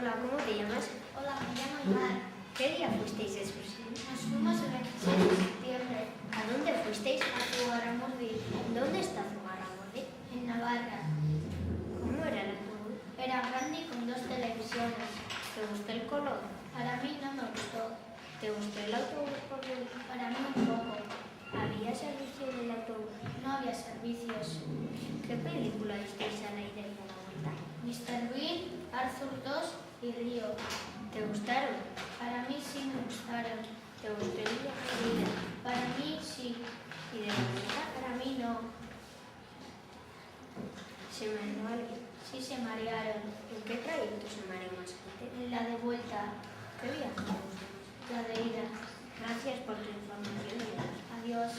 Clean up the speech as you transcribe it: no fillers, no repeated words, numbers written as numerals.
Hola, ¿cómo te llamas? Hola, me llamo Iván. ¿Qué día fuisteis de excursión? Nos fuimos el 26 de septiembre ¿A dónde fuisteis? a Zugarramurdi, ¿Dónde está Zugarramurdi? en Navarra. ¿Cómo era el autobús? Era grande y con 2 televisiones. ¿Te gustó el color? Para mí no me gustó. ¿Te gustó el autobús porque Para mí un poco. había servicio en el autobús? No había servicios. ¿Qué película visteis a la ida y a la vuelta? Mr. Bean, Arthur 2 y Río. ¿Te gustaron? Para mí sí me gustaron. ¿Te gustó el viaje de ida? Para mí sí. ¿Y de la vuelta? Para mí no. ¿Se mareó alguien? Sí se marearon. ¿En qué trayecto se mareó más gente? En la de vuelta. ¿Qué viaje te gustó más? La de ida. Gracias por tu información. Adiós.